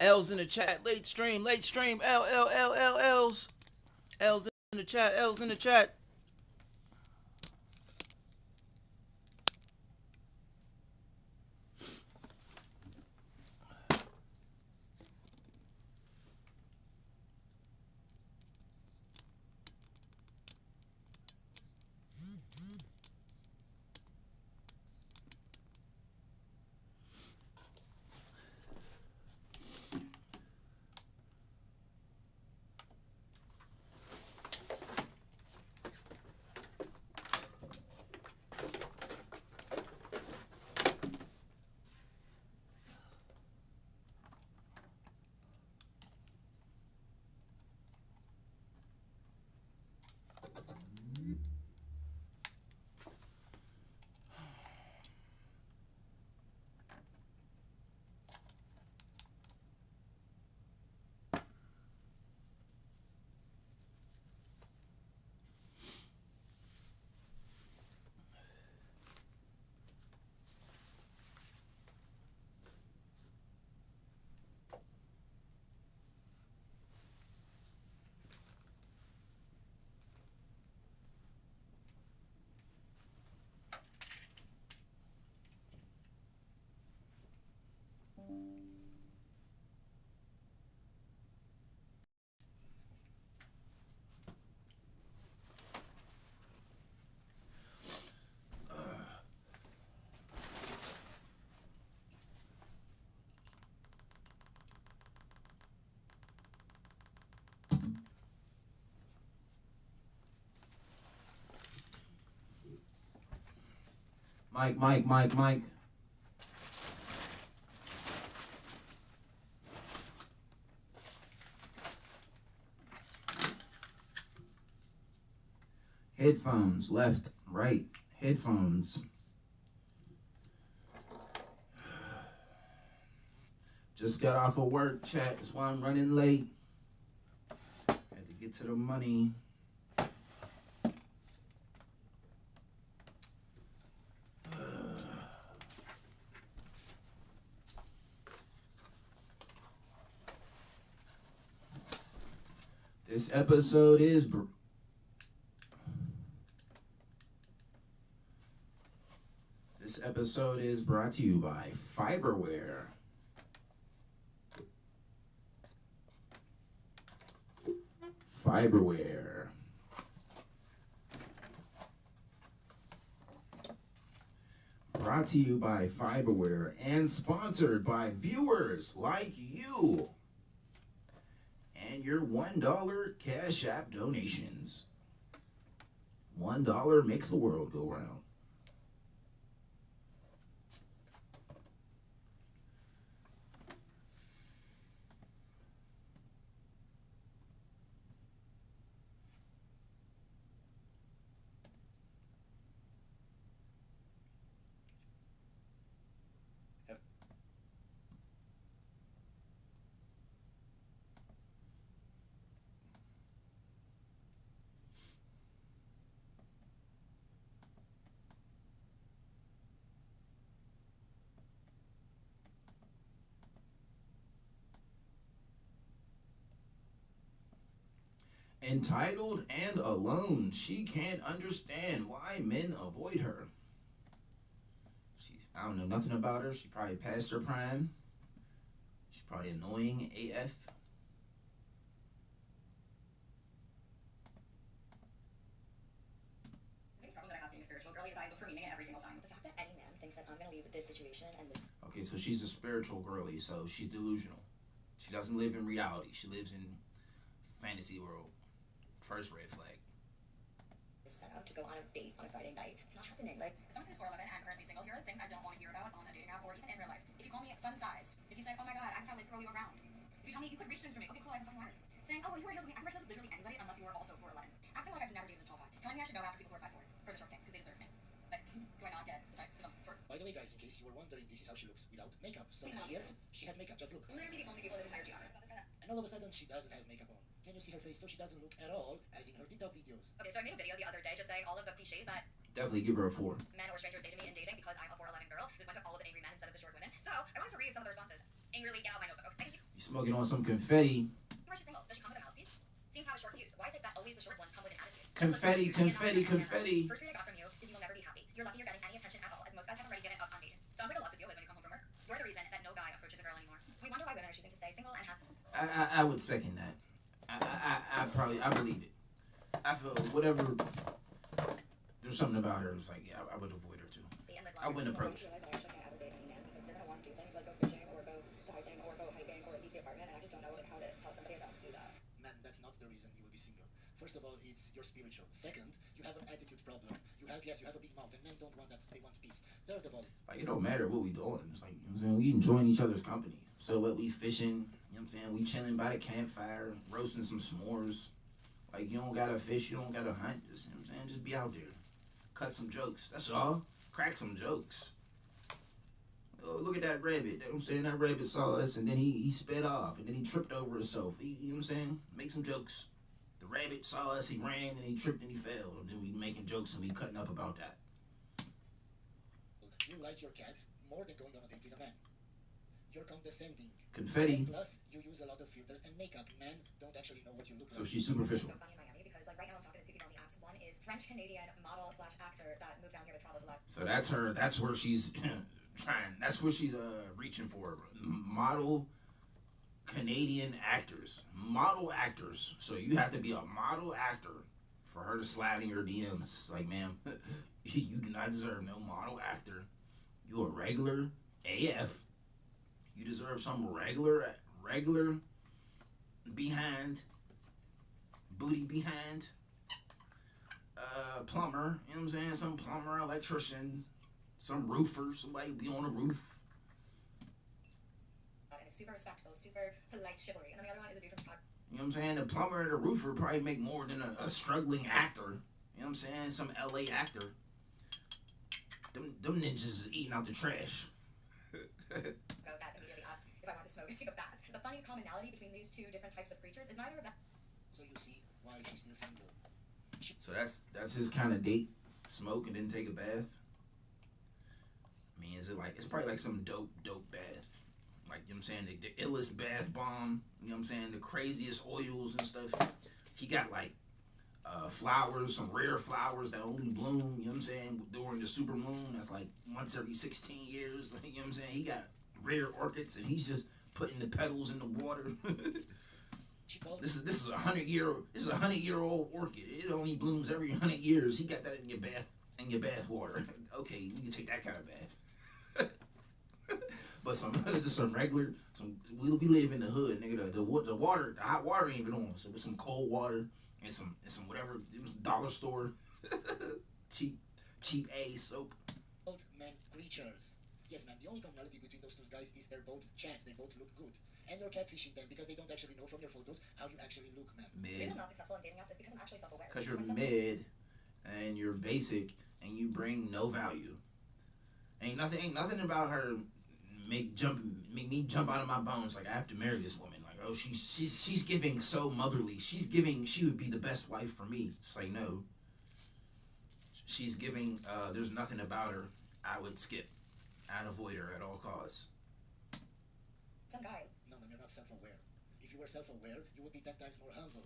L's in the chat. Late stream. L L L L L's. L's in the chat. L's in the chat. Mike. Headphones, left, right, headphones. Just got off of work, chat. That's why I'm running late. Had to get to the money. This episode is brought to you by Fiberware. Fiberware. Brought to you by Fiberware and sponsored by viewers like you and your $1 Cash App donations. $1 makes the world go round. Entitled and alone, she can't understand why men avoid her. I don't know nothing about her. She probably passed her prime. She's probably annoying AF. The biggest problem that I have being a spiritual girly is I look for meaning in every single sign. The fact that any man thinks that I'm going to leave with this situation and this... Okay, so she's a spiritual girly, so she's delusional. She doesn't live in reality. She lives in fantasy world. First red flag. Set out to go on a date on a Friday night. It's not happening. Like, someone who's 4'11" and currently single, here are the things I don't want to hear about on a dating app or even in real life. If you call me fun size, if you say, oh my god, I can probably throw you around. If you tell me you could reach things for me, okay, cool, I have a fucking ladder. Saying, oh, well, you wear heels with me, I can wear heels with literally anybody unless you are also 4'11". Acting like I've never dated a tall guy. Telling me I should go after people who are 5'4" for the short kings because they deserve me. Like, do I not get the type because I'm short? By the way, guys, in case you were wondering, this is how she looks without makeup. So here, she has makeup. Just look. Literally the only people in this entire genre. And all of a sudden, she doesn't have makeup on. Can you see her face? So she doesn't look at all as in her TikTok videos. Okay, so I made a video the other day just saying all of the cliches that Definitely give her a 4. men or strangers say to me in dating because I'm a 4'11" girl. With all of the angry men instead of the short women. So I wanted to read some of the responses. Angrily, get out of my notebook. Okay, thank you. You Smoking on some confetti. Why is she single? Does she come with a mouthpiece? Seems to have a short fuse. Why is it that always the short ones come with an attitude? Confetti, confetti, confetti. First read I got from you is you will never be happy. You're lucky you're getting any attention at all, as most guys have already given up on dating. Sounds like a lot to deal with when you come home from work. You're the reason that no guy approaches a girl anymore. We wonder why women are choosing to stay single and happy. I would second that. I believe it. I feel whatever. There's something about her. It's like, yeah, I would avoid her too. I wouldn't approach. I actually can't ever date any man because they're gonna want to do things like go fishing or go diving or go hiking or leave the apartment, and I just don't know like how to tell somebody about do that. Man, that's not the reason you will be single. First of all, it's your spiritual. Second, you have an attitude problem. You have a big mouth, and men don't want that. They want peace. Third of all, Like, it don't matter what we doing. It's like, you know what I'm saying? We enjoying each other's company. So what, we fishing, you know what I'm saying? We chilling by the campfire, roasting some s'mores. Like, you don't gotta fish, you don't gotta hunt. Just, you know what I'm saying? Just be out there. Cut some jokes. That's all. Crack some jokes. Oh, look at that rabbit. You know what I'm saying? That rabbit saw us, and then he sped off, and then he tripped over himself. You know what I'm saying? Make some jokes. The rabbit saw us, he ran, and he tripped, and he fell. And then we making jokes, and we cutting up about that. you like your cat more than going on a date with a man. You're condescending. Confetti. And plus, you use a lot of filters and makeup. Men don't actually know what you look So like. she's superficial. So funny in Miami because like right now I'm talking to two people on the apps. One is French-Canadian model slash actor that moved down here but travels a lot. So that's her. That's where she's trying. That's what she's reaching for. Model Canadian actors. Model actors. So you have to be a model actor for her to slide in your DMs. Like, ma'am, you do not deserve no model actor. You a regular AF. You deserve some regular behind, booty behind, plumber, you know what I'm saying? Some plumber, electrician, some roofer, somebody be on a roof. And super respectful, super polite chivalry. And then the other one is a dude from Chicago. You know what I'm saying? The plumber and the roofer probably make more than a struggling actor. You know what I'm saying? Some LA actor. Them ninjas is eating out the trash. That immediately asked if I want to smoke and take a bath. The funny commonality between these two different types of creatures is neither of them. So you see why she's still single. So that's his kind of date. Smoke and then take a bath. I mean, is it like, it's probably like some dope bath. Like, you know what I'm saying, the illest bath bomb, you know what I'm saying, the craziest oils and stuff. He got like flowers, some rare flowers that only bloom, you know what I'm saying, during the super moon. That's like once every 16 years, like, you know what I'm saying. He got rare orchids and he's just putting the petals in the water. This is a 100-year-old orchid. It only blooms every 100 years. He got that in your bath water. Okay, you can take that kind of bath. But just some regular, we live in the hood, nigga. The hot water ain't even on. So with some cold water and some whatever, dollar store cheap A soap. Both men creatures. Yes, ma'am. The only commonality between those two guys is they're both chats. They both look good. And you're catfishing them because they don't actually know from your photos how you actually look, ma'am. The reason Mid. I'm not successful in dating apps is because I'm actually self-aware. Because you're mid and you're basic and you bring no value. Ain't nothing about her make me jump out of my bones. Like, I have to marry this woman. Like, oh, she's giving so motherly. She would be the best wife for me. It's like, no. She's giving, there's nothing about her I would skip. I'd avoid her at all costs. Some guy No, ma'am, you're not self-aware. If you were self-aware, you would be 10 times more humble.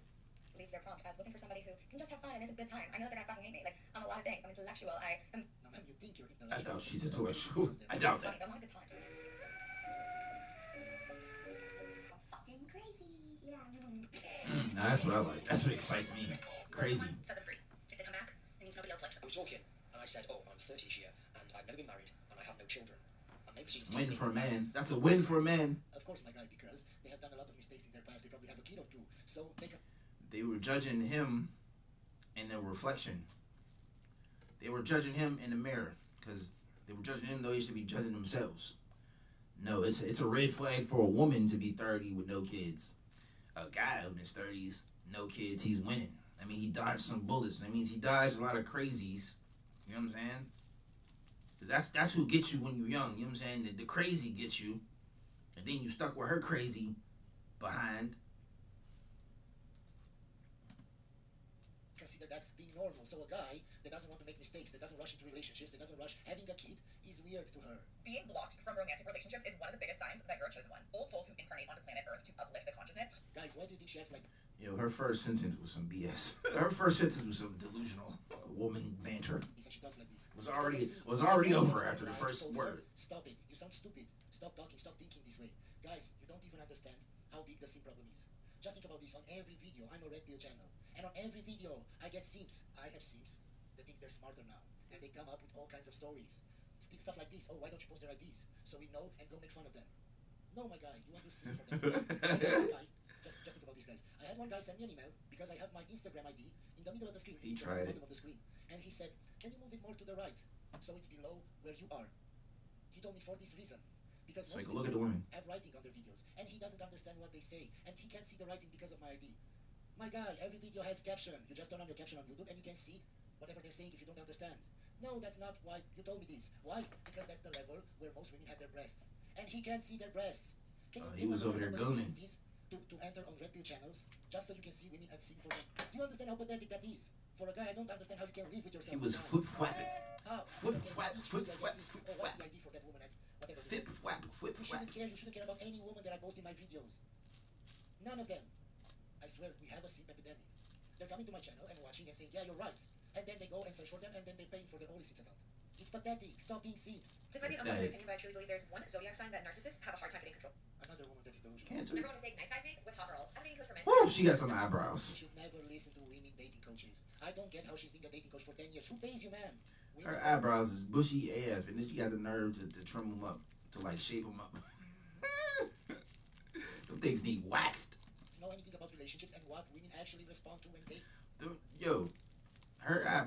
leaves their prompt as looking for somebody who can just have fun and is a good time. I know that they're gonna fucking hate me. Like, I'm a lot of things. I'm intellectual. I am No, ma'am, you think you're I intellectual. doubt she's intellectual. I doubt funny, that. but I'm not a good time. I'm fucking crazy. Yeah. Nah, that's what I like. That's what excites me. Crazy. Set them free. If they come back, it means nobody else likes them. We were talking, and I said, oh, I'm 30 this year, and I've never been married, and I have no children. And they proceeded to Win tell for a me man. That's a win for a man. Of course, my guy, because they have done a lot of mistakes in their past. They probably have a kid or two. So they can... They were judging him in the reflection. They were judging him in the mirror because they were judging him though they should be judging themselves. No, it's a red flag for a woman to be 30 with no kids. A guy in his 30s, no kids, he's winning. I mean, he dodged some bullets. That means he dodged a lot of crazies. You know what I'm saying? Because that's who gets you when you're young. You know what I'm saying? The crazy gets you. And then you stuck with her crazy behind. consider that being normal. So a guy that doesn't want to make mistakes, that doesn't rush into relationships, that doesn't rush having a kid, is weird to her. Being blocked from romantic relationships is one of the biggest signs that you're a chosen one. Old souls who incarnate onto planet Earth to uplift the consciousness. Guys, why do you think she acts like Yo, her first sentence was some BS. Her first sentence was some delusional woman banter. this and she talks like this? Was already over after the first word. Stop it. You sound stupid. Stop talking. Stop thinking this way. Guys, you don't even understand how big the sim problem is. Just think about this. On every video, I'm a Red Pill channel. And on every video, I get sims. I have sims that think they're smarter now. And they come up with all kinds of stories. Speak stuff like this. Oh, why don't you post their IDs? So we know and go make fun of them. No, my guy. You want to sim for them. Just think about these guys. I had one guy send me an email because I have my Instagram ID in the middle of the screen. He tried at the it. bottom of the screen. And he said, can you move it more to the right? So it's below where you are. He told me for this reason. Because So most you can look at people the women. have writing on their videos. And he doesn't understand what they say. And he can't see the writing because of my ID. My guy, every video has caption. You just turn on your caption on YouTube and you can see whatever they're saying if you don't understand. No, that's not why you told me this. Why? Because that's the level where most women have their breasts. And he can't see their breasts. Can He was over there gooning. To enter on Red Pill channels just so you can see women and sing for them. Do you understand how pathetic that is? For a guy, I don't understand how you can live with yourself. He was flip-flapping. How? Flip-flap, flip-flap, What's flip-flap. the ID for that woman at whatever? Flip-flap, You flip-flap. shouldn't care about any woman that I post in my videos. None of them. I swear, we have a simp epidemic. They're coming to my channel and watching and saying, yeah, you're right. And then they go and search for them and then they're paying for their OnlySins account. It's pathetic. Stop being simps. This might be an unpopular opinion, but I truly believe there's one zodiac sign that narcissists have a hard time getting control. Another woman that is delusional. Cancer. Number one mistake, nice guys make with hot girls. I'm dating coach for men. Woo, she got some You eyebrows. should never listen to women dating coaches. I don't get how she's been a dating coach for 10 years. Who pays you, man? Her eyebrows is bushy AF, and then she got the nerve to trim them up, to like shape them up. Them things need waxed. Know anything about relationships and what women actually respond to when they... Yo,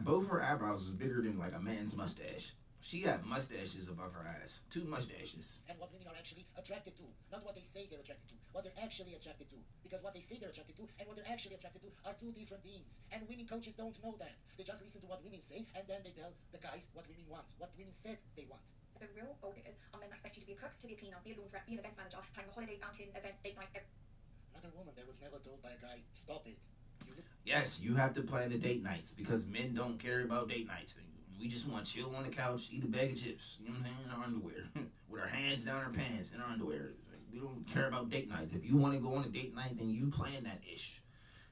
both her eyebrows is bigger than like a man's mustache. She got mustaches above her eyes. 2 mustaches. And what women are actually attracted to. Not what they say they're attracted to. What they're actually attracted to. Because what they say they're attracted to and what they're actually attracted to are 2 different things. And women coaches don't know that. They just listen to what women say and then they tell the guys what women want. What women said they want. The real gold diggers are men that expect you to be a cook, to be a cleaner, be a laundress, be an events manager, planning the holidays, outings, events, date nights, Another woman that was never told by a guy, stop it. You look Yes, you have to plan the date nights because men don't care about date nights. We just want to chill on the couch, eat a bag of chips, you know what I'm saying, in our underwear, with our hands down our pants in our underwear. We don't care about date nights. If you want to go on a date night, then you plan that ish.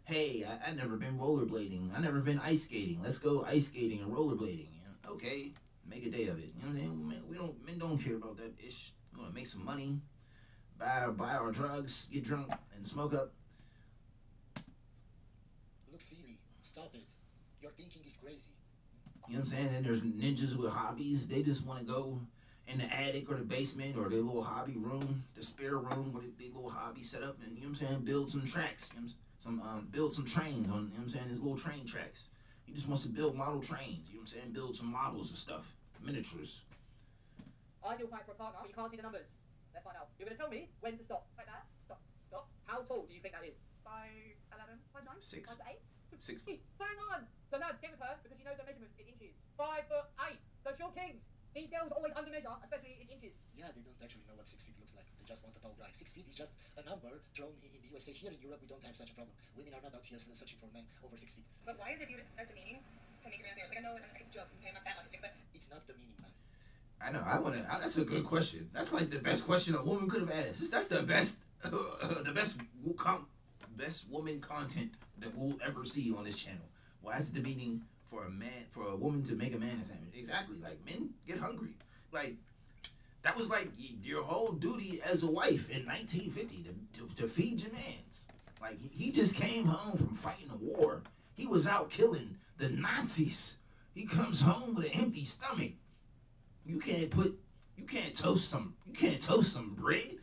Hey, I never been rollerblading. I never been ice skating. Let's go ice skating and rollerblading. You know? Okay, make a day of it. You know what I'm saying? Men don't care about that ish. We want to make some money, buy our drugs, get drunk, and smoke up. look silly. Stop it. Your thinking is crazy. You know what I'm saying? And there's ninjas with hobbies. They just want to go in the attic or the basement or their little hobby room, the spare room where their little hobby set up, and you know what I'm saying, build some tracks, you know, build some trains on, you know what I'm saying, his little train tracks. He just wants to build model trains, you know what I'm saying, build some models and stuff, miniatures. Ideal height for a partner, but you can't see the numbers. Let's find out. You're going to tell me when to stop. Like that? Stop. Stop. How tall do you think that is? 5'11", 5'9"? 6. 5'8"? 6 foot. Bang on! So lads, get with her because she knows her measurements in inches. 5'8". So she'll kings. These girls always under measure, especially in inches. Yeah, they don't actually know what 6 feet looks like. They just want a tall guy. 6 feet is just a number thrown in the USA. Here in Europe, we don't have such a problem. Women are not out here searching for men over 6 feet. But why is it viewed as demeaning to make a man say, like, I know, I can joke, okay, I'm not that autistic, but It's not the meaning, man. I know, that's a good question. That's like the best question a woman could have asked. That's the best, best woman content that we'll ever see on this channel. Why is it demeaning for a woman to make a man a sandwich? Exactly. Like, men get hungry. Like, that was like your whole duty as a wife in 1950 to feed your mans. Like, he just came home from fighting a war. He was out killing the Nazis. He comes home with an empty stomach. You can't toast some bread.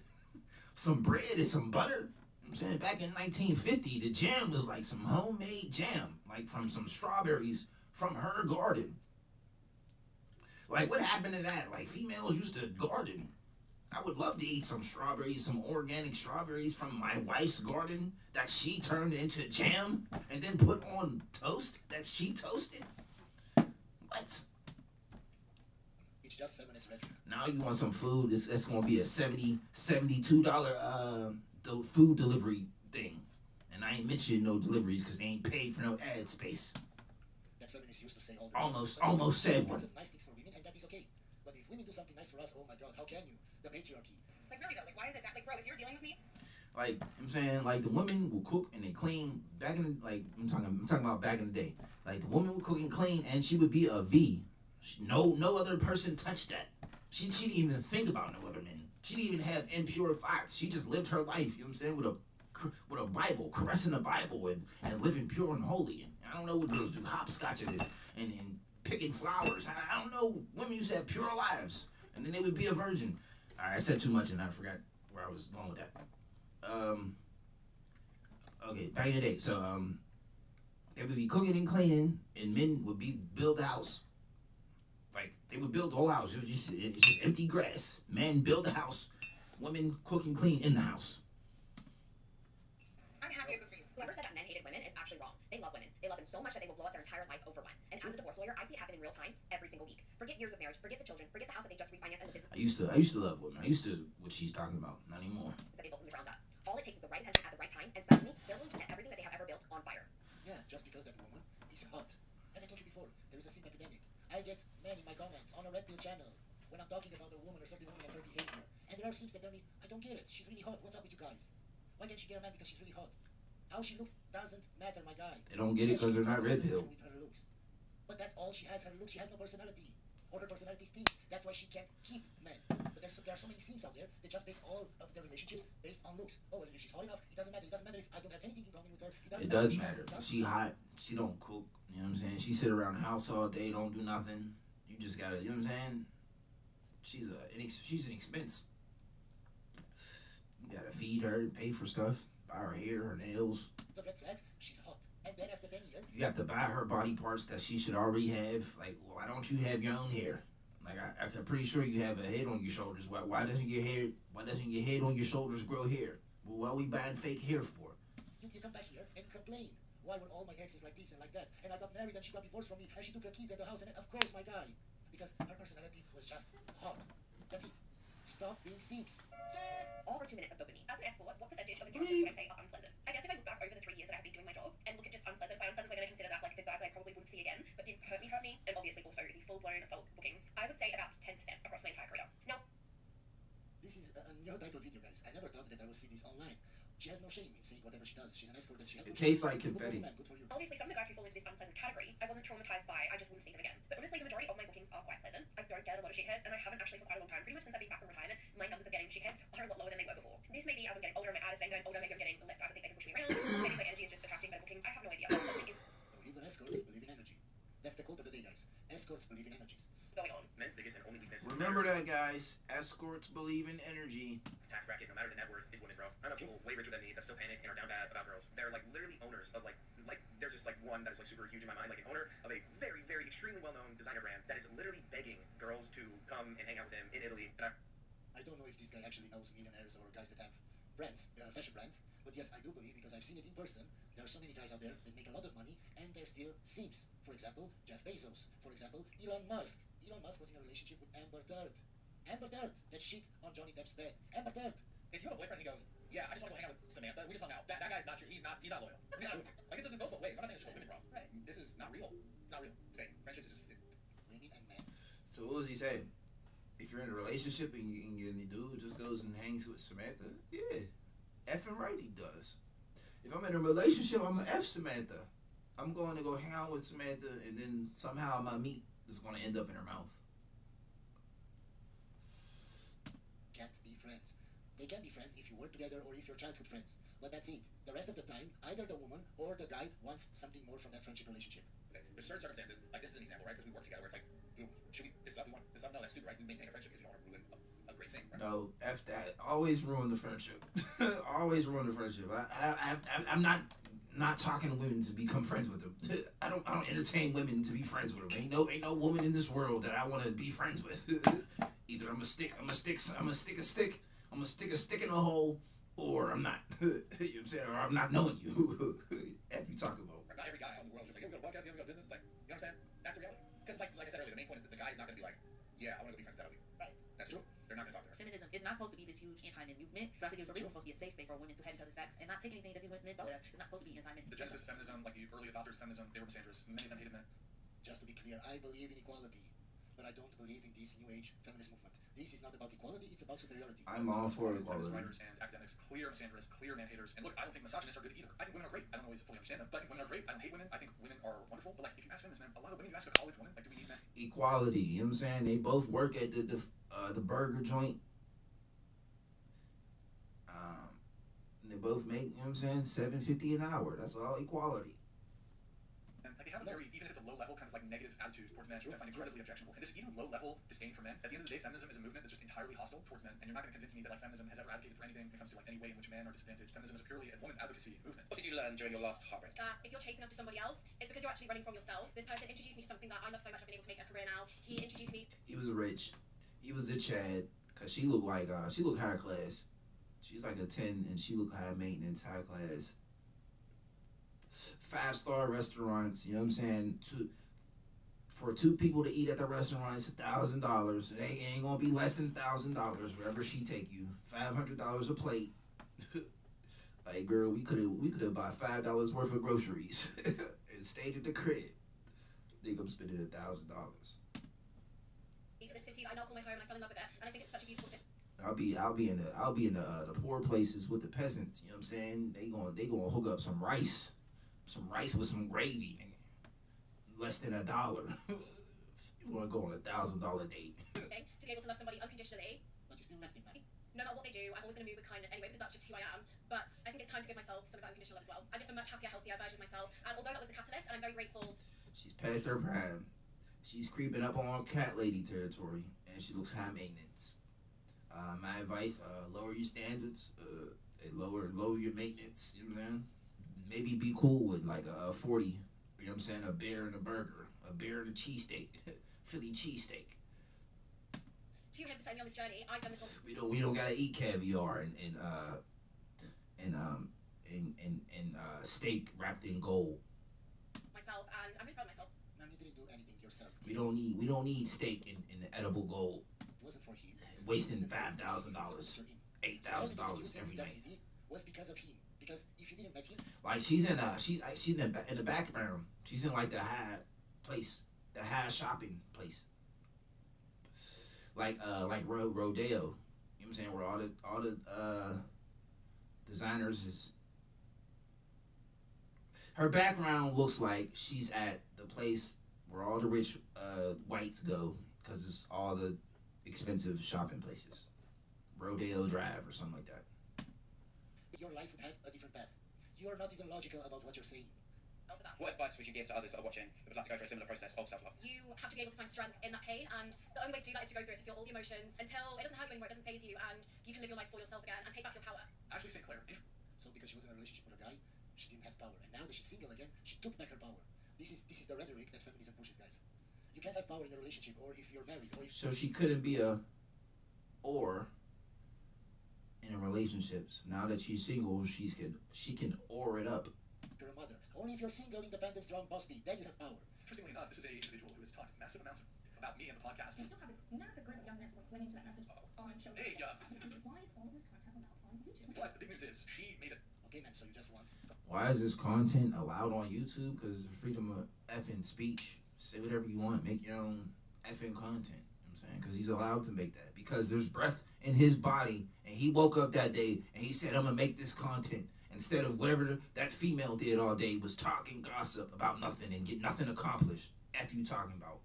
Some bread and some butter. I'm saying, back in 1950, the jam was like some homemade jam, like from some strawberries from her garden. Like, what happened to that? Like, females used to garden. I would love to eat some strawberries, some organic strawberries from my wife's garden that she turned into jam and then put on toast that she toasted. What? It's just feminist rhetoric. Now you want some food? It's gonna be a $72 food delivery thing, and I ain't mentioning no deliveries because they ain't paid for no ad space. That feminists used to say all the time. Almost said Lots one. of nice things for women, and that is okay. But if women do something nice for us, oh my God, how can you? The patriarchy. Like, really, though, like, why is it that, like, bro, if you're dealing with me, Like, I'm saying, like, the women will cook and they clean back in, like, I'm talking about back in the day. Like, the woman would cook and clean, and she would be a V. No other person touched that. She didn't even think about no other men. She didn't even have impure thoughts. She just lived her life, you know what I'm saying, with a Bible, caressing the Bible and living pure and holy. And I don't know what girls do, hopscotching and picking flowers. I don't know. Women used to have pure lives, and then they would be a virgin. All right, I said too much, and I forgot where I was going with that. Okay, back in the day, so they would be cooking and cleaning, and men would build a house. Like, they would build the whole house. It's just empty grass. Men build a house, women cook and clean in the house. I'm happy to cook for you. Whoever said that men hated women is actually wrong. They love women. They love them so much that they will blow up their entire life over one. And as a divorce lawyer, I see it happen in real time every single week. Forget years of marriage, forget the children, forget the house that they just refinanced and the business I used to love women. I used to what she's talking about. Not anymore. that they built from the ground up. All it takes is the right attention at the right time, and suddenly they're willing to set everything that they have ever built on fire. Yeah, just because that woman is hot. As I told you before, there is a simp epidemic. I get men in my comments on a Red Pill channel when I'm talking about a woman or certain woman and her behavior. And there are simps that tell me, I don't get it. She's really hot. What's up with you guys? Why can't she get a man because she's really hot? How she looks doesn't matter, my guy. They don't get it because they're not Red Pill. With her looks. But that's all she has, her looks. She has no personality. Or her personality stinks. That's why she can't keep men. But there are so many simps out there that just base all of their relationships based on looks. Oh, well, if she's hot enough, it doesn't matter. It doesn't matter if I don't have anything in common with her. It does matter. She hot. She don't cook. You know what I'm saying? She sit around the house all day, don't do nothing. You just gotta, you know what I'm saying? She's an expense. You gotta feed her, pay for stuff, buy her hair, her nails. The red flags, she's hot. And then after 10 years, You have to buy her body parts that she should already have. Like, why don't you have your own hair? Like, I'm pretty sure you have a head on your shoulders. Why doesn't your head on your shoulders grow hair? Well, what are we buying fake hair for? you come back here and complain. Why were all my exes like this and like that? And I got married and she got divorced from me and she took her kids and the house and of course my guy. Because her personality was just hot. That's it. Stop being simps. All for 2 minutes of dopamine. As an escort, what percentage of encounters would I say are unpleasant? I guess if I look back over the 3 years that I've been doing my job and look at just unpleasant, by unpleasant we're going to consider that like the guys I probably wouldn't see again, but didn't hurt me, and obviously also the full-blown assault bookings, I would say about 10% across my entire career. Now, This is a new type of video, guys. I never thought that I would see this online. She has no shame in saying whatever she does. She's an escort and she has no It tastes shame. like confetti. Good for you. obviously some of the guys who fall into this unpleasant category, I wasn't traumatized by, I just wouldn't see them again. But honestly, the majority of my bookings are quite pleasant. I don't get a lot of shitheads, and I haven't actually for quite a long time. Pretty much since I've been back from retirement, my numbers of getting shitheads are a lot lower than they were before. This may be as I'm getting older and my ad is saying I'm older, maybe I'm getting less guys I think they can push me around. Maybe my energy is just attracting better bookings. I have no idea. Something is Even escorts believe in energy. That's the quote of the day, guys. Escorts believe in energies. going on. Men's biggest and only weakness. Remember that, guys. Escorts believe in energy. Tax bracket, no matter the net worth, is women, bro. I know people way richer than me that still panic and are down bad about girls. They're like literally owners of like there's just like one that is like super huge in my mind, like an owner of a very, very extremely well-known designer brand that is literally begging girls to come and hang out with him in Italy. And I don't know if this guy actually knows millionaires or guys that have brands, fashion brands, but yes, I do believe because I've seen it in person. There are so many guys out there that make a lot of money and they're still simps. For example, Jeff Bezos. For example, Elon Musk. Elon Musk was in a relationship with Amber Heard. Amber Heard, that shit on Johnny Depp's bed. Amber Heard. If you have a boyfriend and he goes, yeah, I just want to go hang out with Samantha, we just hung out. That guy's not true. He's not loyal. I mean, like this goes both ways. I'm not saying it's just women, bro. Right. This is not real. It's not real today. Friendships is just. Women and men. So what was he saying? If you're in a relationship and the dude just goes and hangs with Samantha, yeah, effing right he does. If I'm in a relationship, I'm gonna F Samantha. I'm going to go hang out with Samantha, and then somehow my meat is going to end up in her mouth. Can't be friends. They can be friends if you work together or if you're childhood friends. But that's it. The rest of the time, either the woman or the guy wants something more from that friendship relationship. Okay. There's certain circumstances, like this is an example, right? Because we work together where it's like, should we this up? We want this up? No, that's stupid, right? We maintain a friendship because we don't want to ruin a great thing, right? No, F that. Always ruin the friendship. Always ruin the friendship. I'm not talking to women to become friends with them. I don't entertain women to be friends with them. Ain't no woman in this world that I want to be friends with. Either I'm a stick a stick in a hole, or I'm not. You know what I'm saying? Or I'm not knowing you. F you talking about? Not every guy on the world is just like, yeah, we got a podcast, yeah, we got business. It's like, you know what I'm saying? That's the reality. Because like I said earlier, the main point is that the guy's not going to be like, yeah, I want to go be friends with that ugly. Right. That's true. They're not going to talk to her. Feminism is not supposed to be this huge anti-men movement, but I think it was originally supposed to be a safe space for women to have each other's backs and not take anything that these men thought of. It's not supposed to be anti-men. The genesis of feminism, like the early adopters of feminism, they were misandrous. Many of them hated men. Just to be clear, I believe in equality. but I don't believe in this new age feminist movement. This is not about equality, it's about superiority. I'm all for Feminist equality. writers and academics, clear misandrists, clear man haters. And look, I don't think misogynists are good either. I think women are great. I don't always fully understand them, but I think women are great. I don't hate women. I think women are wonderful. But like, if you ask feminists, man, a lot of women, you ask a college woman, like, do we need men? Equality, you know what I'm saying? They both work at the burger joint. They both make, you know what I'm saying, $7.50 an hour. That's all equality. And like, they have a very, even if it's a low level kind of like negative attitude towards men, which I find incredibly objectionable. And this even low level disdain for men, at the end of the day, feminism is a movement that's just entirely hostile towards men. And you're not going to convince me that like feminism has ever advocated for anything when it comes to like any way in which men are disadvantaged. Feminism is purely a women's advocacy movement. What did you learn during your last heartbreak? That if you're chasing after somebody else, it's because you're actually running from yourself. This person introduced me to something that I love so much. I've been able to make a career now. He introduced me. He was rich. He was a Chad. Cause she looked like she looked higher class. She's like a 10 and she looked high maintenance, high class. 5-star restaurants, you know what I'm saying? For two people to eat at the restaurant, it's $1,000. It ain't gonna be less than $1,000 wherever she take you. $500 a plate. Like, girl, we could have bought $5 worth of groceries and stayed at the crib. Think I'm spending $1,000. To the city that I now call my home, and I fell in love with it, and I think it's such a beautiful thing. I'll be in the poor places with the peasants. You know what I'm saying? They gonna hook up some rice with some gravy, nigga. Less than $1. You wanna go on $1,000 date? To be able to love somebody unconditionally. But you still left him, man. No matter what they do, I'm always gonna move with kindness anyway because that's just who I am. But I think it's time to give myself some of that unconditional love as well. I'm just a much happier, healthier version of myself. And although that was the catalyst, and I'm very grateful. She's past her prime. She's creeping up on cat lady territory, and she looks high maintenance. My advice: lower your standards, and lower your maintenance. You know what I'm saying? Maybe be cool with like a 40. You know what I'm saying? A beer and a burger, a beer and a cheesesteak, Philly cheesesteak. To you, for setting me on this journey, I've done this all. We don't gotta eat caviar and steak wrapped in gold. Myself, and I'm really proud of myself. Man, you didn't do anything yourself. We don't need steak in the edible gold. It wasn't for him. Wasting $5,000, $8,000 every night. Was because of him. Because if you didn't make him, like she's in the background. She's in like the high place, the high shopping place. Like Rodeo. You know what I'm saying? Where all the designers is. Her background looks like she's at the place where all the rich whites go because it's all the expensive shopping places. Rodeo Drive or something like that. your life would have a different path. You are not even logical about what you're saying. Over that. What advice would you give to others that are watching who would like to go through a similar process of self-love? You have to be able to find strength in that pain, and the only way to do that is to go through it, to feel all the emotions until it doesn't hurt you anymore, it doesn't faze you, and you can live your life for yourself again and take back your power. Ashley St. Clair, So because she was in a relationship with a guy, she didn't have power. And now that she's single again, she took back her power. This is the rhetoric that feminism pushes, guys. You can't have power in a relationship, or if you're married, or if... So she couldn't be or in a relationship. Now that she's single, she can or it up. you're a mother. Only if you're single, independent, strong, boss be, then you have power. interestingly enough, this is an individual who has talked massive amounts about me and the podcast. You still have this massive group of young men went into that message on shows. Hey, Why is all this content allowed on YouTube? but the big news is she made it. Okay, man, so you just want... Why is this content allowed on YouTube? Because it's freedom of effing speech. Say whatever you want. Make your own effing content. You know what I'm saying? Because he's allowed to make that. Because there's breath in his body. And he woke up that day and he said, I'm going to make this content. Instead of whatever that female did all day was talking gossip about nothing and get nothing accomplished. F you talking about.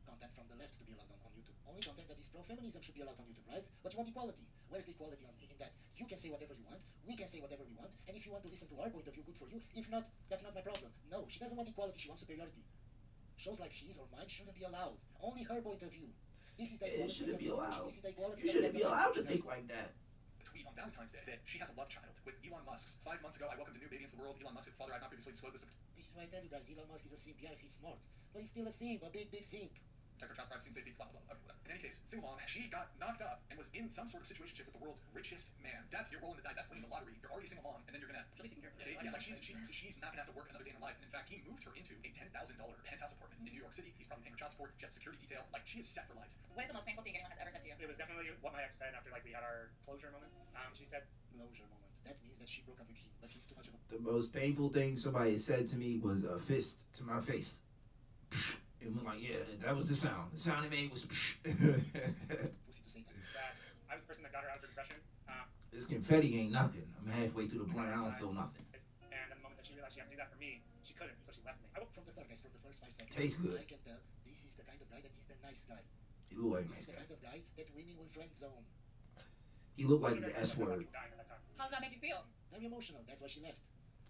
Content from the left to be allowed on YouTube. Only content that is pro-feminism should be allowed on YouTube, right? But you want equality. Where's the equality in that? You can say whatever you want. We can say whatever we want. And if you want to listen to our point of view, good for you. If not, that's not my problem. No, she doesn't want equality. She wants superiority. Shows like his or mine shouldn't be allowed. Only her point of view. This is the equality. It shouldn't be allowed. This is the equality. You shouldn't be allowed to think like that. Tweet on Valentine's Day that she has a love child with Elon Musk's. 5 months ago, I welcomed a new baby into the world. Elon Musk is the father. I've not previously disclosed this. This is why I tell you guys, Elon Musk is a simp. Yeah, he's smart. But he's still a simp. A big, big simp. Protect her child's privacy and safety, blah, blah, blah, blah. In any case, single mom, she got knocked up and was in some sort of situationship with the world's richest man. That's your roll in the die. That's winning the lottery. You're already a single mom, and then you're gonna Really taking care of her. date. Yeah, like she's not gonna have to work another day in her life. And in fact, he moved her into a $10,000 penthouse apartment in New York City. He's probably paying her child support, just security detail. Like, she is set for life. What is the most painful thing anyone has ever said to you? It was definitely what my ex said after we had our closure moment. She said, Closure moment. That means that she broke up with him. But he's too much of a... The most painful thing somebody said to me was a fist to my face. It went like, yeah, that was the sound. The sound it made was. Pussy to say that. That I was the person that got her out of her depression. This confetti ain't nothing. I'm halfway through the blunt. I don't feel nothing. And the moment that she realized she had to do that for me, she couldn't, so she left me. From the start, guys, from the first 5 seconds, Tastes good. I can tell this is the kind of guy that is the nice guy. He look like a This nice is the guy. kind of guy that women will friend zone. He looked like the S word. How did that make you feel? I'm emotional. That's why she left.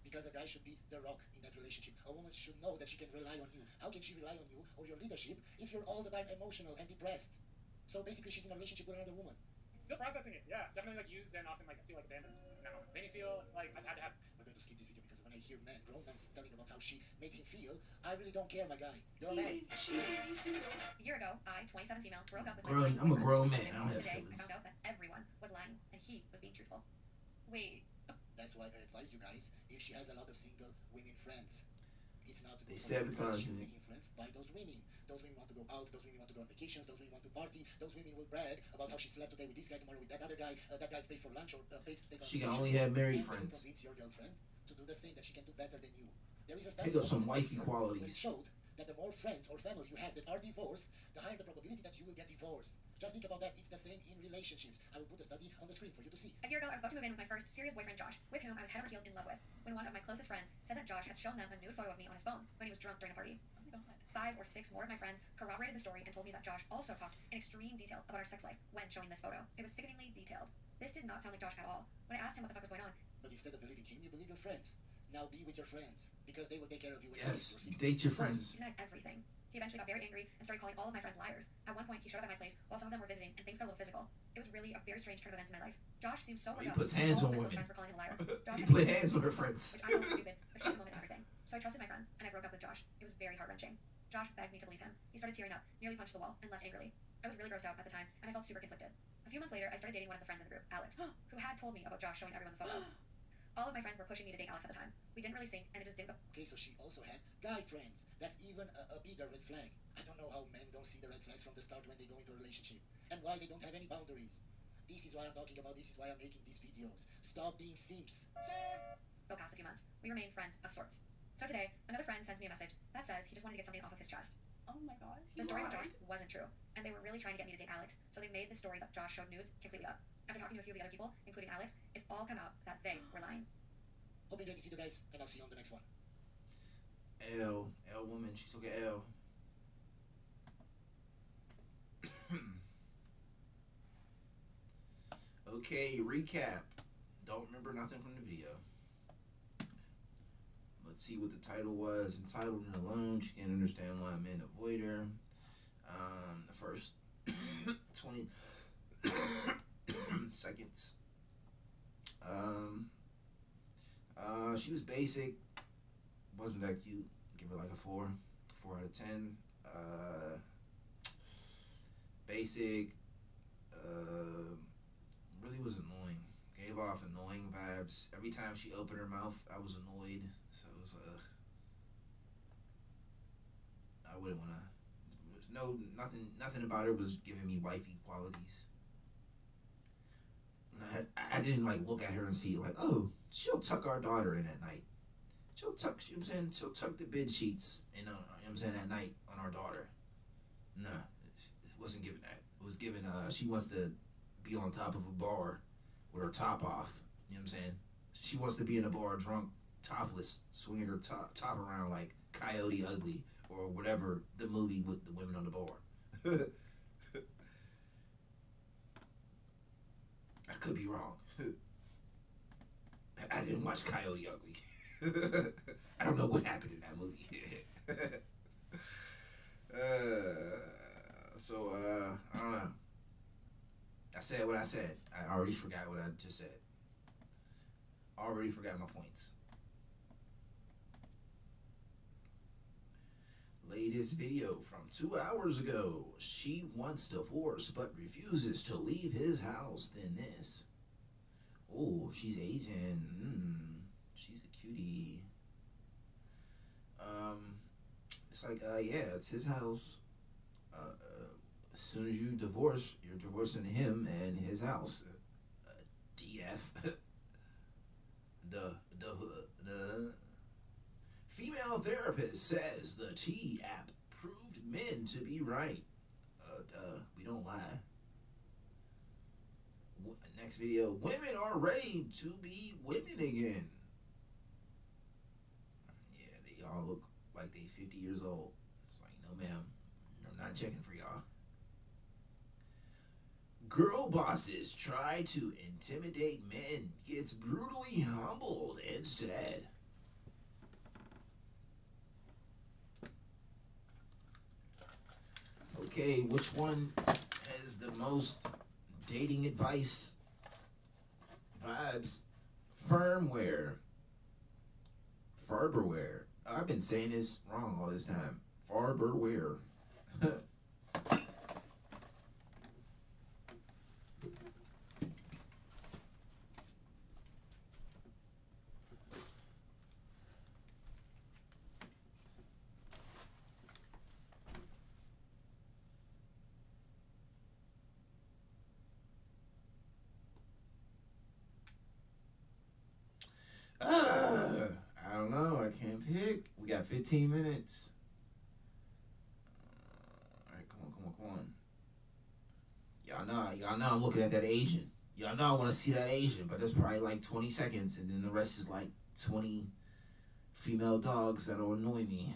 Because a guy should be the rock in that relationship. A woman should know that she can rely on you. How can she rely on you or your leadership if you're all the time emotional and depressed? So basically, she's in a relationship with another woman. Still processing it, yeah. Definitely like used and often like feel like abandoned now. Made me feel like I've had to have. We're going to skip this video because when I hear men, grown men telling about how she made him feel, I really don't care, my guy. You're a man. A year ago, I, 27 female, broke up with my Grown- boyfriend. I'm a grown man. I don't have Today, feelings. I found out that everyone was lying and he was being truthful. Wait. That's why I advise you guys, if she has a lot of single women friends, it's not to They do for her because sabotage she will me. be influenced by those women. Those women want to go out, those women want to go on vacations, those women want to party, those women will brag about how she slept today with this guy, tomorrow with that other guy, that guy paid for lunch or paid to take on She can vacation. only have married And they will friends. convince your girlfriend to do the same, that she can do better than you. There is a Pick study up some done wifey where it qualities. showed that the more friends or family you have that are divorced, the higher the probability that you will get divorced. Just think about that. It's the same in relationships. I will put the study on the screen for you to see. A year ago, I was about to move in with my first serious boyfriend, Josh, with whom I was head over heels in love with, when one of my closest friends said that Josh had shown them a nude photo of me on his phone when he was drunk during a party. Oh my god. 5 or 6 more of my friends corroborated the story and told me that Josh also talked in extreme detail about our sex life when showing this photo. It was sickeningly detailed. This did not sound like Josh at all. When I asked him what the fuck was going on, But instead of believing him, you believe your friends. Now be with your friends because they will take care of you when Yes, you're 60. date your friends. he denied everything. He eventually got very angry and started calling all of my friends liars. At one point, he showed up at my place while some of them were visiting, and things got a little physical. It was really a very strange turn of events in my life. Josh seemed so He worked up. puts hands all on of my close women. friends were calling him a liar. Josh He had put me- hands on her friends. which I thought was stupid, but he had a moment and everything. So I trusted my friends, and I broke up with Josh. It was very heart-wrenching. Josh begged me to leave him. He started tearing up, nearly punched the wall, and left angrily. I was really grossed out at the time, and I felt super conflicted. A few months later, I started dating one of the friends in the group, Alex, who had told me about Josh showing everyone the photo. All of my friends were pushing me to date Alex at the time. We didn't really sync, and it just didn't go. Okay, so she also had guy friends. That's even a bigger red flag. I don't know how men don't see the red flags from the start when they go into a relationship and why they don't have any boundaries. This is why I'm talking about. This is why I'm making these videos. Stop being simps. Go past a few months. We remained friends of sorts. So today, another friend sends me a message that says he just wanted to get something off of his chest. Oh my god. The story about Josh wasn't true, and they were really trying to get me to date Alex, so they made the story that Josh showed nudes completely up. After talking to a few of the other people, including Alex, it's all come out that they were lying. Hope you enjoyed this video, guys, and I'll see you on the next one. L woman, she took an L. Okay, recap. Don't remember nothing from the video. Let's see what the title was. Entitled and alone, she can't understand why men avoid her. The first 20 seconds. She was basic. Wasn't that cute. Give her like a 4 out of 10. Basic. Really was annoying. Gave off annoying vibes. Every time she opened her mouth, I was annoyed. So it was I wouldn't wanna. Nothing about her was giving me wifey qualities. I didn't like look at her and see like, oh, she'll tuck our daughter in at night. She'll tuck, you know what I'm saying? She'll tuck the bed sheets in, you know what I'm saying, at night on our daughter. Nah, it wasn't given that. It was given, she wants to be on top of a bar with her top off. You know what I'm saying? She wants to be in a bar drunk, topless, swinging her top around like Coyote Ugly or whatever the movie with the women on the bar. I could be wrong. I didn't watch Coyote Ugly. I don't know what happened in that movie. I don't know. I said what I said. I already forgot what I just said. Already forgot my points. Latest video from 2 hours ago. She wants divorce but refuses to leave his house. Then this. Oh, she's Asian. She's a cutie. It's like, yeah, it's his house. As soon as you divorce, you're divorcing him and his house. DF. The female therapist says the T app proved men to be right. We don't lie. Next video, women are ready to be women again. Yeah, they all look like they 50 years old. It's like, no ma'am, I'm not checking for y'all. Girl bosses try to intimidate men, gets brutally humbled instead. Okay, which one has the most dating advice vibes? Firmware. Farberware. I've been saying this wrong all this time. Farberware. I don't know. I can't pick. We got 15 minutes. All right, come on. Y'all know I'm looking at that Asian. Y'all know I want to see that Asian, but that's probably like 20 seconds, and then the rest is like 20 female dogs that'll annoy me.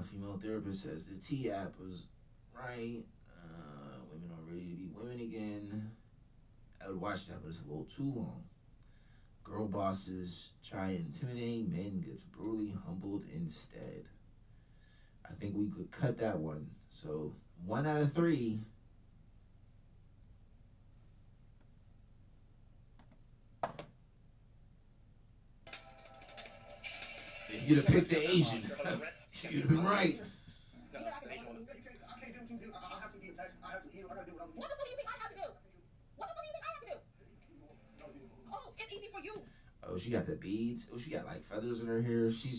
Female therapist says the T app was right. Women are ready to be women again. I would watch that, but it's a little too long. Girl bosses try intimidating men, gets brutally humbled instead. I think we could cut that one. So 1 out of 3. If you'd have picked the Asian, you'd have been right. What the fuck do you think I have to do? What the fuck do you think I have to do? Oh, it's easy for you. Oh, she got the beads. Oh, she got like feathers in her hair. She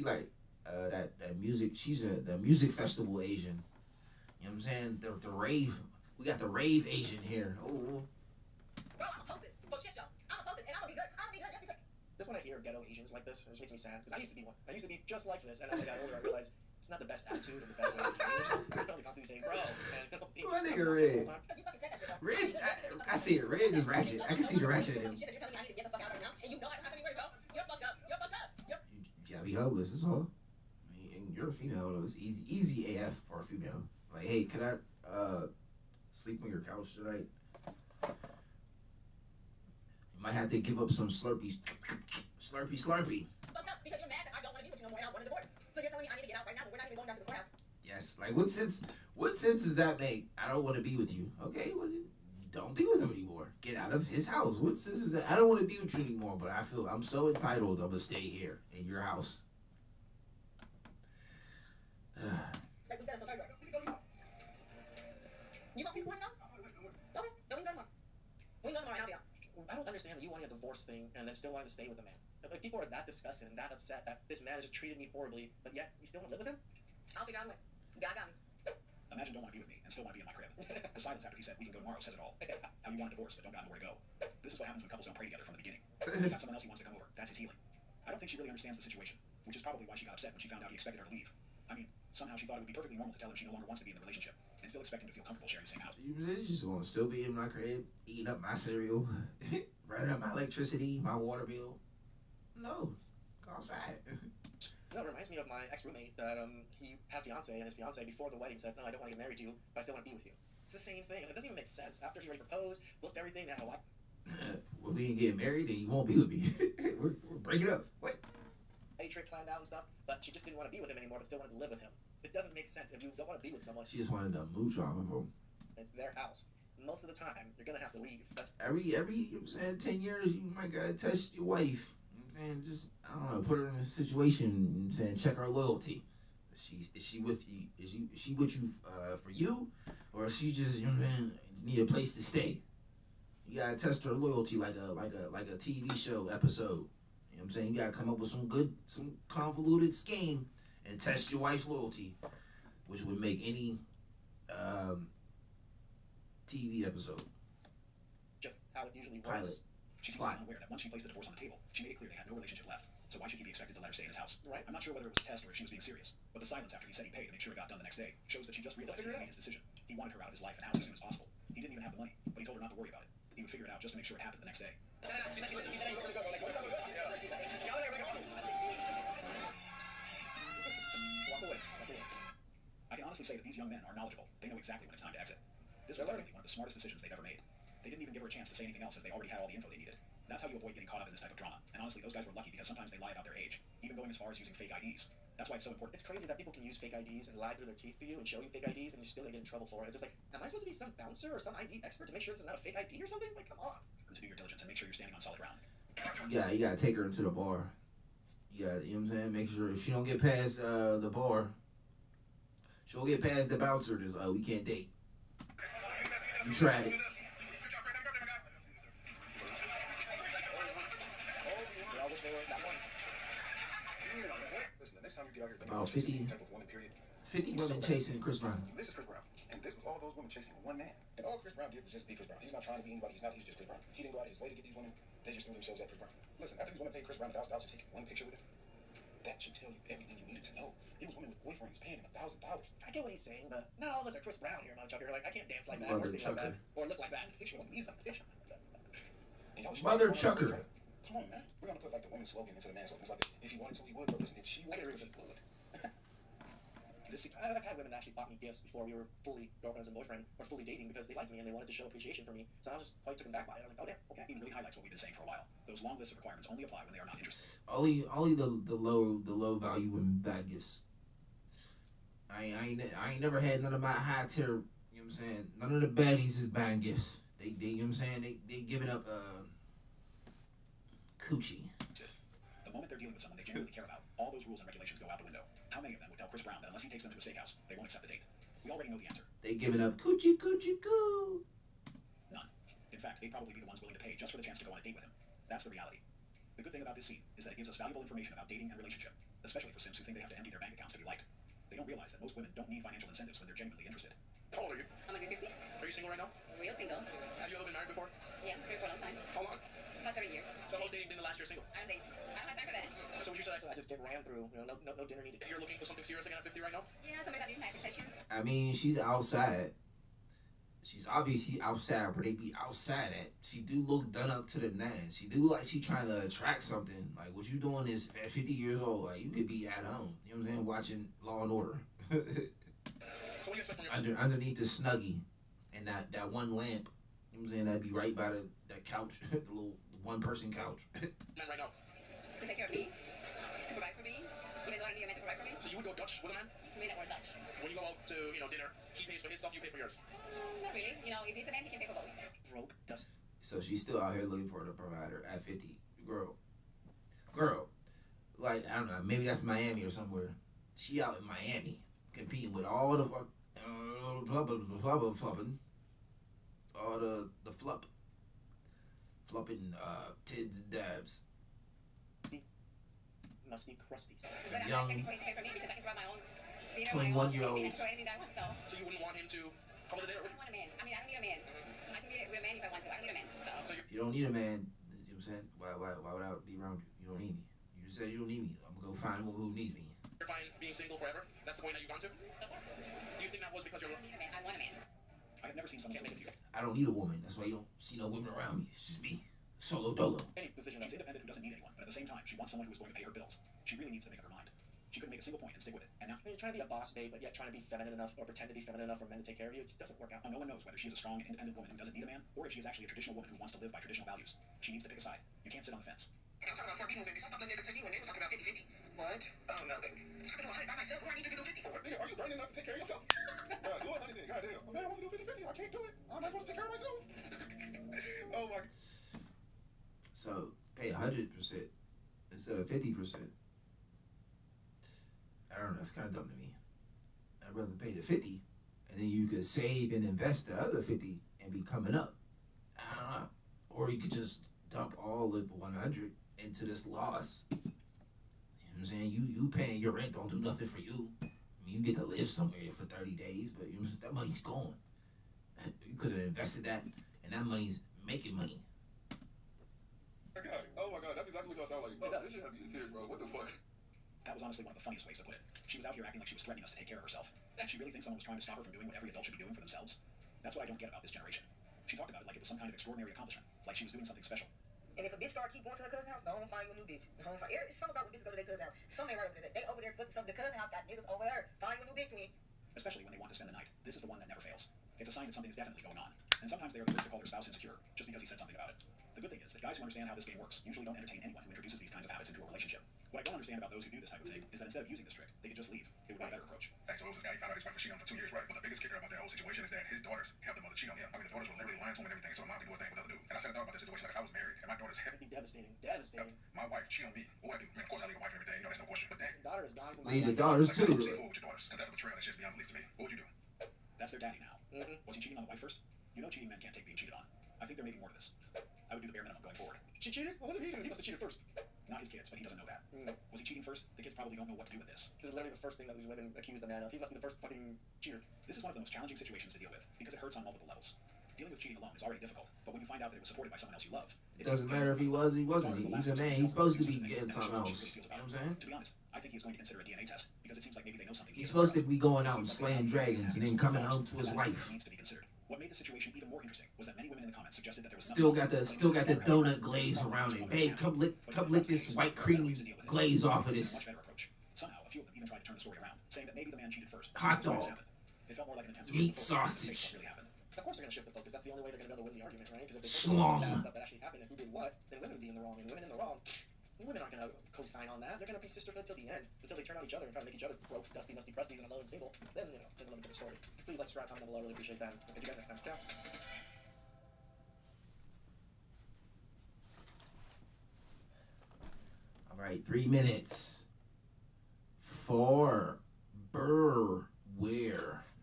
like that music. She's the music festival Asian. You know what I'm saying? The rave. We got the rave Asian here. Oh. Bro, I'm a post it. For shit show. I'm a post it, and I'm gonna be good. I'm gonna be good. Just be good. Just when I hear ghetto Asians like this, it just makes me sad. Because I used to be one. I used to be just like this. And as I got older, I realized it's not the best attitude or the best way to be yourself. You're probably constantly saying, bro. And My nigga Red. Red, I see it. Red is ratchet. I can see the ratchet in him. Shit, you're telling me I need to get the fuck out right now, and you know I'm not gonna be ready, bro. You're fucked up. You're fucked up. You gotta be helpless, that's all. I mean, and you're a female, though. It's easy AF for a female. Like, hey, could I sleep on your couch tonight? You might have to give up some slurpee. Slurpee. Fucked up because you're mad that I don't want to be with you no more and I want a divorce. So you're telling me I need to get out right now, but we're not even going down to the courthouse. Yes, like what sense does that make? I don't want to be with you. Okay, well, don't be with him anymore. Get out of his house. What sense is that? I don't want to be with you anymore, but I feel I'm so entitled. I'm gonna stay here in your house. Like we said until Thursday. You want people to know? Okay, don't even go tomorrow. We can go tomorrow and I'll be out. I don't understand that you wanting a divorce thing and then still wanting to stay with a man. Like, people are that disgusted and that upset that this man has just treated me horribly, but yet you still want to live with him? I'll figure out a way. God got me. Imagine don't want to be with me and still want to be in my crib. The silence after he said we can go tomorrow says it all. How you want a divorce but don't got nowhere to go. This is what happens when couples don't pray together from the beginning. He's got someone else he wants to come over. That's his healing. I don't think she really understands the situation, which is probably why she got upset when she found out he expected her to leave. I mean, somehow she thought it would be perfectly normal to tell him she no longer wants to be in the relationship and still expect him to feel comfortable sharing the same house. You just gonna still be in my crib, eating up my cereal, running up my electricity, my water bill? No, go outside. No, it reminds me of my ex-roommate that he had a fiance, and his fiance before the wedding said, no, I don't want to get married to you, but I still want to be with you. It's the same thing. It doesn't even make sense. After he already proposed, looked everything, they had a lot. Well, we ain't getting married, then you won't be with me. we're breaking up. What? A trip planned out and stuff, but she just didn't want to be with him anymore, but still wanted to live with him. It doesn't make sense. If you don't want to be with someone, She just wanted to mooch off of him. it's their house. Most of the time, you're gonna have to leave. That's Every you know what I'm saying, 10 years, you might gotta test your wife. You know what I'm saying? Just, I don't know, put her in a situation, you know what I'm saying, check her loyalty. Is she with you? Is she with you for you? Or is she just, you know what I'm saying, need a place to stay? You gotta test her loyalty like a TV show episode. You know what I'm saying? You gotta come up with some convoluted scheme and test your wife's loyalty, which would make any TV episode. just how it usually Pilot. works. She's completely unaware that once she placed the divorce on the table, she made it clear they had no relationship left. So so why should he be expected to let her stay in his house? Right. I'm not sure whether it was a test or if she was being serious, but the silence after he said he paid to make sure it got done the next day shows that she just realized he had made his decision. He wanted her out of his life and house as soon as possible. He didn't even have the money, but he told her not to worry about it. He would figure it out just to make sure it happened the next day. Walk away. I can honestly say that these young men are knowledgeable. They know exactly when it's time to exit. This was definitely one of the smartest decisions they've ever made. They didn't even give her a chance to say anything else as they already had all the info they needed. That's how you avoid getting caught up in this type of drama. And honestly, those guys were lucky because sometimes they lie about their age, even going as far as using fake IDs. That's why it's so important. It's crazy that people can use fake IDs and lie through their teeth to you and show you fake IDs and you're still gonna get in trouble for it. It's just like, am I supposed to be some bouncer or some ID expert to make sure this is not a fake ID or something? Like, come on. To do your diligence and make sure you're standing on solid ground. Yeah, you gotta take her into the bar. You know what I'm saying? Make sure if she don't get past the bar, she won't get past the bouncer. Just we can't date. You tried it. Listen, the next time you get out here, About 50 women chasing Chris Brown. This is Chris Brown, and this was all those women chasing one man. And all Chris Brown did was just be Chris Brown. He's not trying to be anybody. He's just Chris Brown. He didn't go out of his way to get these women. They just threw themselves at Chris Brown. Listen, after these women paid Chris Brown $1,000 to take one picture with him, that should tell you everything you needed to know. It was women with boyfriends paying him $1,000. I get what he's saying, but not all of us are Chris Brown here, Mother Chucker. Like, I can't dance like that, Mother or sing like Chucker. that, or look like that. Picture of me is a picture. And y'all just Mother like, Chucker. Come on, man. We're gonna put like the women's slogan into the man's slogan. It's like if he wanted to, he would. But listen, if she wanted to, he would. I've had women that actually bought me gifts before we were fully girlfriends and boyfriend, or fully dating, because they liked me and they wanted to show appreciation for me. So I was just quite taken back by it. I'm like, oh damn, okay. It really highlights what we've been saying for a while. Those long lists of requirements only apply when they are not interested. Only the low value women buy gifts. I ain't never had none of my high tier. You know what I'm saying? None of the baddies is buying gifts. They you know what I'm saying? They giving up coochie. The moment they're dealing with someone they genuinely care about, all those rules and regulations go out the window. How many of them would tell Chris Brown that unless he takes them to a steakhouse, they won't accept the date? We already know the answer. They giving up coochie coo. None. In fact, they'd probably be the ones willing to pay just for the chance to go on a date with him. That's the reality. The good thing about this scene is that it gives us valuable information about dating and relationship, especially for simps who think they have to empty their bank accounts to be liked. They don't realize that most women don't need financial incentives when they're genuinely interested. How old are you? I'm like 50. Are you single right now? Real single. Have you ever been married before? Yeah, married for a long time. How long? About 30 years. So how's dating been the last year single? I don't date. I don't have time for that. So would you say So I just get ran through. You know, no dinner needed. you're looking for something serious again at 50 right now? Yeah, somebody that needs my expectations. I mean, she's outside. She's obviously outside where they be outside at. She do look done up to the nines. She do like she trying to attract something. Like what you doing is at 50 years old. Like you could be at home. You know what I'm saying? Watching Law and Order. So what do you expect from your Underneath the snuggie and that one lamp. You know what I'm saying? That'd be right by that couch, the little one person couch. man right now? To take care of me. To provide for me. Even though I don't need a man to provide for me. So you would go Dutch with a man? To me, that word Dutch. When you go out to, dinner, he pays for his stuff, you pay for yours. Not really. You know, if he's a man, he can pay for both. Broke does. So she's still out here looking for the provider at 50. Girl. Like, I don't know, maybe that's Miami or somewhere. She out in Miami competing with all the flubbing. All the flupping tids and dabs. Musty crusties. But I'm Young, not expecting for him to pay for me because I can provide my own dinner, 21-year-olds. and enjoy anything that I want, so. So you wouldn't want him to come to the dinner I with don't want a man. I mean, I don't need a man. I can be with a man if I want to. I don't need a man, so. You don't need a man. You know what I'm saying? Why would I be around you? You don't need me. You just said you don't need me. I'm gonna go find a woman who needs me. You're fine being single forever? That's the point that you've gone to? So far. Do you think that was because I you're... don't need a man. I want a man. I have never seen someone so confused. I don't need a woman. That's why you don't see no women around me. It's just me. Solo dolo. Any decision, she's independent who doesn't need anyone, but at the same time, she wants someone who is going to pay her bills. She really needs to make up her mind. She couldn't make a single point and stick with it. And now, I mean, you're trying to be a boss babe, but yet trying to be feminine enough or pretend to be feminine enough for men to take care of you. It just doesn't work out. no one knows whether she is a strong and independent woman who doesn't need a man, or if she is actually a traditional woman who wants to live by traditional values. She needs to pick a side. You can't sit on the fence. I'm talking about 4 people, baby. Stop letting niggas say you when they was talking about 50-50. What? Oh, no, baby. I can do 100 by myself. Who I need to do 50 for? Nigga, are you burning enough to take care of yourself? Do it, honey, then. Goddamn. A man wants to do 50-50. I can't do it. I'm not supposed to take care of myself. Oh, my... So pay 100% instead of 50%. I don't know. It's kind of dumb to me. I'd rather pay the 50, and then you could save and invest the other 50 and be coming up. I don't know. Or you could just dump all of 100 into this loss. You know what I'm saying? You paying your rent don't do nothing for you. I mean, you get to live somewhere for 30 days, but you know, that money's gone. You could have invested that, and that money's making money. Oh my God, that's exactly what what y'all sound like. Bro, this shit have you tears, bro. What the fuck? That was honestly one of the funniest ways to put it. She was out here acting like she was threatening us to take care of herself. And she really thinks someone was trying to stop her from doing what every adult should be doing for themselves. That's what I don't get about this generation. She talked about it like it was some kind of extraordinary accomplishment, like she was doing something special. And if a bitch start keep going to her cousin's house, go home and find you a new bitch. Go home and find. It's something about when bitches go to their cousin's house. Some ain't right over there. They over there fucking some of the cousin house got niggas over there. Find you a new bitch to me. Especially when they want to spend the night. This is the one that never fails. It's a sign that something is definitely going on. And sometimes they are the first to call their spouse insecure, just because he said something about it. The good thing is that guys who understand how this game works usually don't entertain anyone who introduces these kinds of habits into a relationship. What I don't understand about those who do this type of thing is that instead of using this trick, they could just leave. It would be a better approach. Hey, so it was this guy, he found out his wife was cheating on him for 2 years, right? But the biggest kicker about that whole situation is that his daughters helped the mother cheat on him. I mean, the daughters were literally lying to him and everything, so the mom could do his thing with the other dude. And I said I thought about this situation like if I was married and my daughter's It'd be devastating. Devastating. my wife cheat on me. What would I do? I mean, of course I leave a wife and everything, you know, that's no question. But dang. Your daughter is gone from my Leave the life. daughters Like, too. you say fool with your daughters, because that's a betrayal. That's just beyond belief to me. What would you do? That's their daddy now. Mm-hmm. Was he cheating on the wife first? You know cheating men can't take being cheated on. I think there may be more to this. I would do the bare minimum going forward. She cheated? Well, what did he do? He must have cheated first. Not his kids, but he doesn't know that. Was he cheating first? The kids probably don't know what to do with this. This is literally the first thing that these women accuse a man of. He must be the first fucking cheater. This is one of the most challenging situations to deal with, because it hurts on multiple levels. Dealing with cheating alone is already difficult, but when you find out that it was supported by someone else you love, It doesn't matter if he was or he wasn't. He's a man. He's supposed to be getting something else. You know what I'm saying? To be honest, I think he's going to consider a DNA test, because it seems like maybe they know something. He's supposed to be going out and slaying dragons and then coming home to his wife. Needs to be considered. What made the situation even more interesting was that many women in the comments suggested that there was Still got the donut glaze around it. Babe, come lick this white creamy glaze off of this. Much better approach. Somehow, a few of them even tried to turn the story around, saying that maybe the man cheated first. Hot dog. It felt more like an attempt to Meat shift the focus to sausage. what really happened. Of course they're going to shift the focus. That's the only way they're going to be able to win the argument, right? Because if they Schlong. focus on the stuff that actually happened and who did what, then women would be in the wrong. And women in the wrong, women aren't going to co-sign on that. They're going to be sisterhood till the end, until they turn on each other and try to make each other broke, dusty, musty crusties and alone and single. Then, you know, there's a little bit of a story. Please like, subscribe, comment down below. I really appreciate that. I'll catch you guys next time. Ciao. All right, 3 minutes for Burware.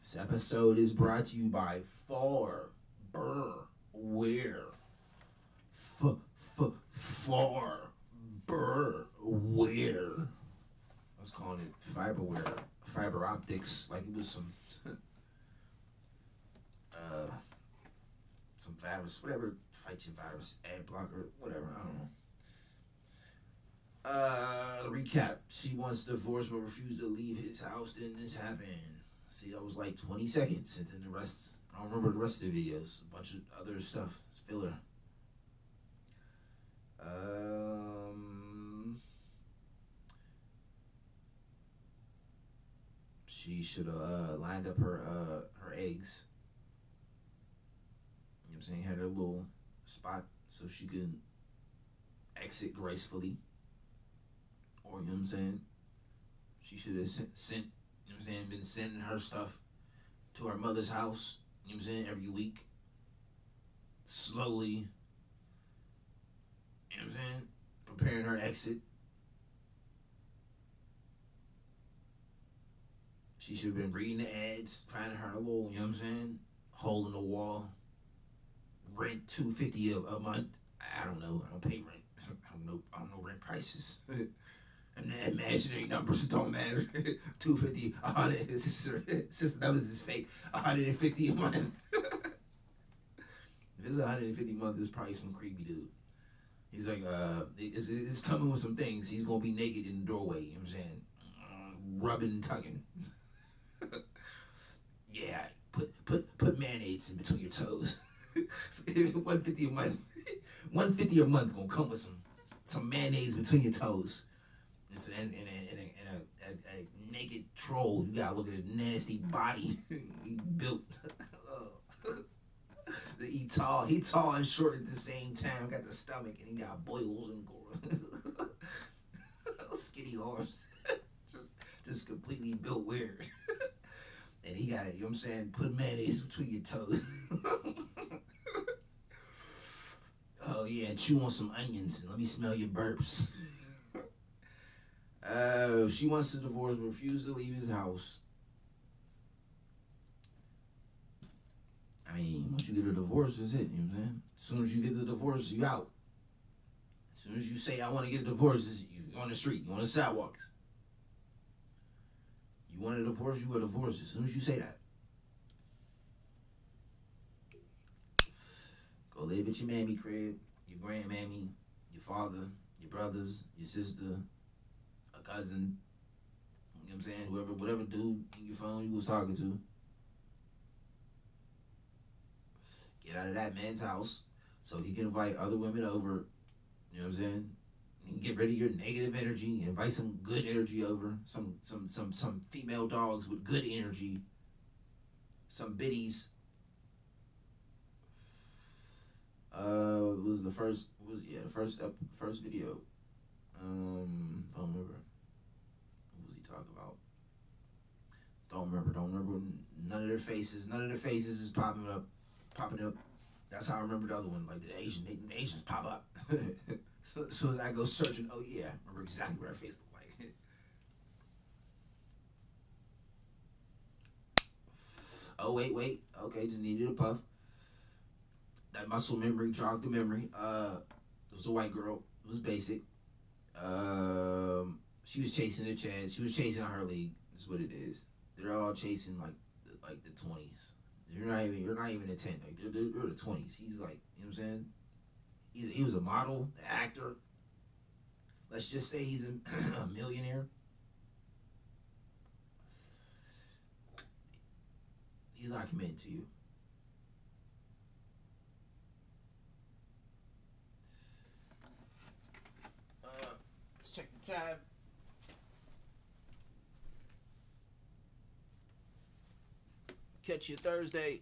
This episode is brought to you by For Burware. For Burware. I was calling it fiberware, fiber optics, like it was some virus, whatever, fight your virus, ad blocker, whatever, I don't know. To recap, she wants divorce but refused to leave his house. Then this happened. See, that was like 20 seconds, and then the rest, I don't remember the rest of the videos. A bunch of other stuff, filler. She should have lined up her eggs. You know what I'm saying? Had her little spot so she could exit gracefully. Or, you know what I'm saying? She should have sent, you know what I'm saying, been sending her stuff to her mother's house, you know what I'm saying, every week. Slowly, you know what I'm saying, preparing her exit. She should have been reading the ads, finding her a little, you know what I'm saying, hole in the wall. Rent $250 a month. I don't know. I don't pay rent. I don't know rent prices. And the imaginary numbers don't matter. 250, 100. Since the numbers is fake. 150 a month. If it's 150 a month, it's probably some creepy dude. He's like, it's coming with some things. He's gonna be naked in the doorway. You know what I'm saying? Rubbing and tugging. Yeah, put mayonnaise in between your toes. So if 150 a month, 150 a month gonna come with some mayonnaise between your toes. And a naked troll. You gotta look at a nasty body he built. He tall and short at the same time. Got the stomach and he got boils and skinny arms. just completely built weird. And he got it, you know what I'm saying, put mayonnaise between your toes. Oh yeah, and chew on some onions and let me smell your burps. She wants to divorce but refuses to leave his house. I mean, once you get a divorce, that's it, you know what I'm saying? As soon as you get the divorce, you out. As soon as you say, I want to get a divorce, you on the street, you on the sidewalks. You want a divorce, you a divorce as soon as you say that. Go live at your mammy crib, your grandmammy, your father, your brothers, your sister, a cousin, you know what I'm saying? Whatever dude in your phone you was talking to. Get out of that man's house so he can invite other women over, you know what I'm saying? And get rid of your negative energy, invite some good energy over, some female dogs with good energy, some biddies. It was the first video. Don't remember. What was he talking about? Don't remember. None of their faces is popping up. That's how I remember the other one. Like the Asians pop up. So as I go searching, oh yeah, I remember exactly what her face looked like. Oh wait. Okay, just needed a puff. That muscle memory jogged the memory. It was a white girl. It was basic. She was chasing the Chad. She was chasing her league. That's what it is. They're all chasing like the 20s. You're not even a 10. Like they're the 20s. He's like, you know what I'm saying? He was a model, an actor. Let's just say he's a millionaire. He's not committed to you. Let's check the time. Catch you Thursday.